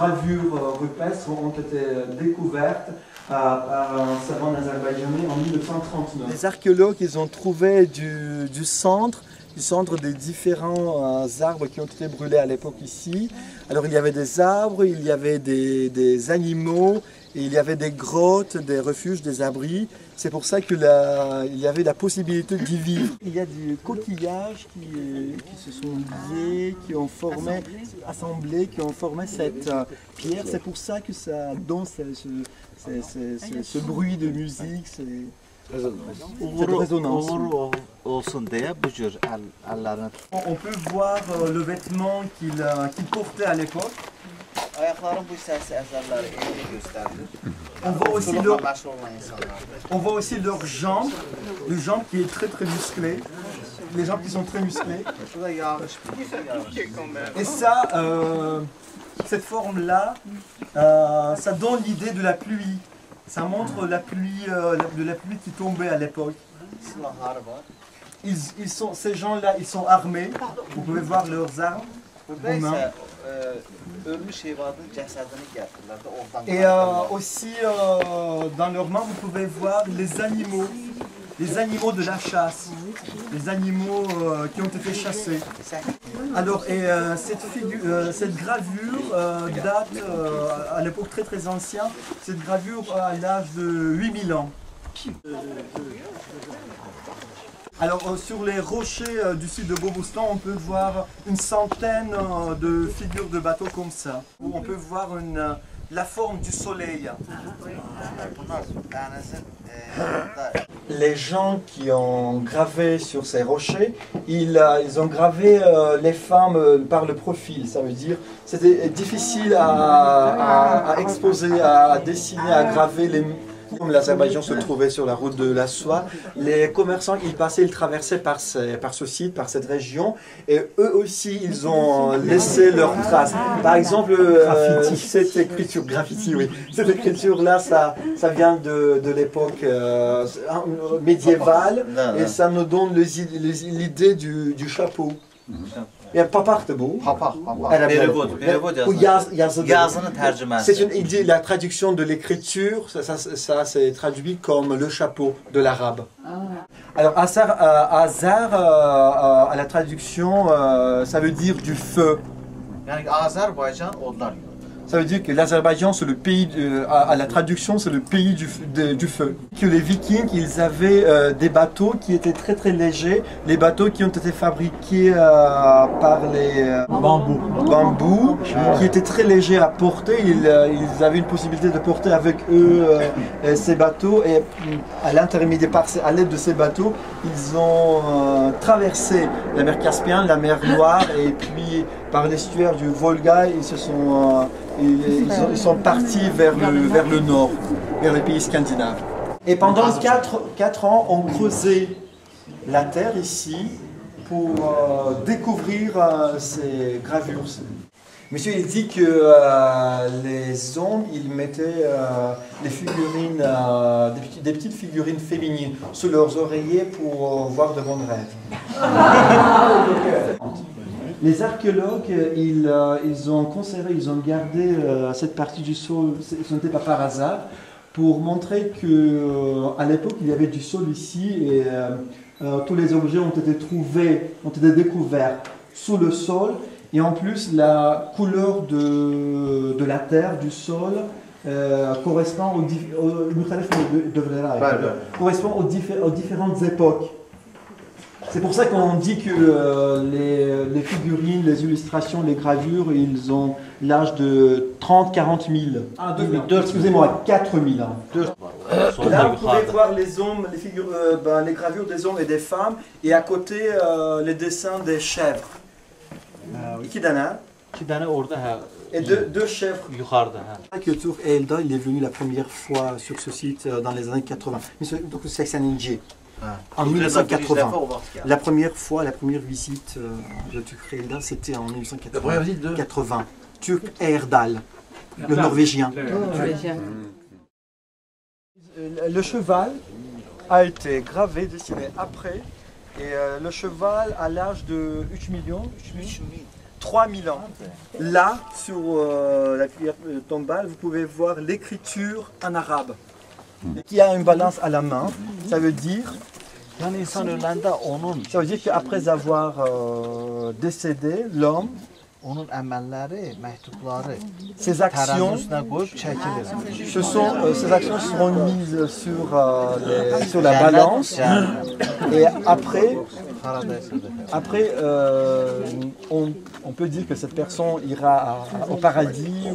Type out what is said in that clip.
gravures rupestres ont été découvertes par un savant azerbaïdjanais en 1939. Les archéologues, ils ont trouvé du cendre des différents arbres qui ont été brûlés à l'époque ici. Alors il y avait des arbres, il y avait des animaux, et il y avait des grottes, des refuges, des abris. C'est pour ça qu'il y avait la possibilité d'y vivre. Il y a des coquillages qui se sont liés, qui ont formé, assemblés, qui ont formé cette pierre. C'est pour ça que ça donne ce bruit de musique, cette résonance. On peut voir le vêtement qu'il portait à l'époque. On voit aussi leurs jambes, les jambes qui est très musclées, les jambes qui sont très musclées. Et ça, cette forme-là, ça donne l'idée de la pluie. Ça montre la pluie, de la pluie qui tombait à l'époque. Ces gens-là, ils sont armés. Vous pouvez voir leurs armes. Et aussi dans leurs mains vous pouvez voir les animaux de la chasse, les animaux qui ont été chassés. Alors cette gravure date à l'époque très ancienne, cette gravure à l'âge de 8000 ans. Alors sur les rochers du site de Bobustan, on peut voir une centaine de figures de bateaux comme ça. On peut voir la forme du soleil. Les gens qui ont gravé sur ces rochers, ils ont gravé les femmes par le profil. Ça veut dire c'était difficile à exposer, à dessiner, à graver les... Comme l'Azerbaïdjan se trouvait sur la route de la soie, les commerçants, ils passaient, ils traversaient par ce site, par cette région, et eux aussi, ils ont laissé leurs traces. Par exemple, cette écriture, graffiti, oui, cette écriture-là, ça vient de l'époque médiévale, et ça nous donne l'idée du chapeau. Yani papaqdır bu. Papaq. C'est la traduction de l'écriture, ça c'est traduit comme le chapeau de l'arabe. Alors Azar à la traduction, ça veut dire du feu. Yani Azerbaycan odlar. Ça veut dire que l'Azerbaïdjan, c'est le pays, à la traduction, c'est le pays du feu. Que les Vikings, ils avaient des bateaux qui étaient très légers, les bateaux qui ont été fabriqués par les bambous, qui étaient très légers à porter. Ils avaient une possibilité de porter avec eux ces bateaux, et à l'aide de ces bateaux, ils ont traversé la mer Caspienne, la mer Noire, et puis par l'estuaire du Volga, ils sont partis vers le nord, vers les pays scandinaves. Et pendant 4 ans, on creusait la terre ici pour découvrir ces gravures. Monsieur, il dit que les hommes, ils mettaient des figurines, des petites figurines féminines sous leurs oreillers pour voir de bons rêves. Les archéologues, ils ont conservé, ils ont gardé cette partie du sol, ce n'était pas par hasard, pour montrer qu'à l'époque, il y avait du sol ici, et tous les objets ont été découverts sous le sol, et en plus, la couleur de la terre, du sol, correspond aux différentes époques. C'est pour ça qu'on dit que les figurines, les illustrations, les gravures, ils ont l'âge de 30-40 000. Ah, excusez-moi, 4 000 ans. Là, vous pouvez voir les hommes, les gravures des hommes et des femmes, et à côté, les dessins des chèvres. Et deux chèvres. Que Tur Elda, il est venu la première fois sur ce site dans les années 80. Donc c'est un Indien. En 1980. La première visite de Turk Elda, c'était en 1980. La première visite de 80. Turk Erdal, le Norvégien. Le cheval a été gravé, dessiné après. Et le cheval, à l'âge de 3 millions, 3000 ans. Là, sur la pierre tombale, vous pouvez voir l'écriture en arabe. Et qui a une balance à la main, ça veut dire Yani insan öləndə onun qu'après avoir décédé, l'homme, onun əməlləri, məktubları ses actions, tərənnün üstünə qoyub çəkilir. ces actions seront mises sur la balance. Et après, on peut dire que cette personne ira au paradis.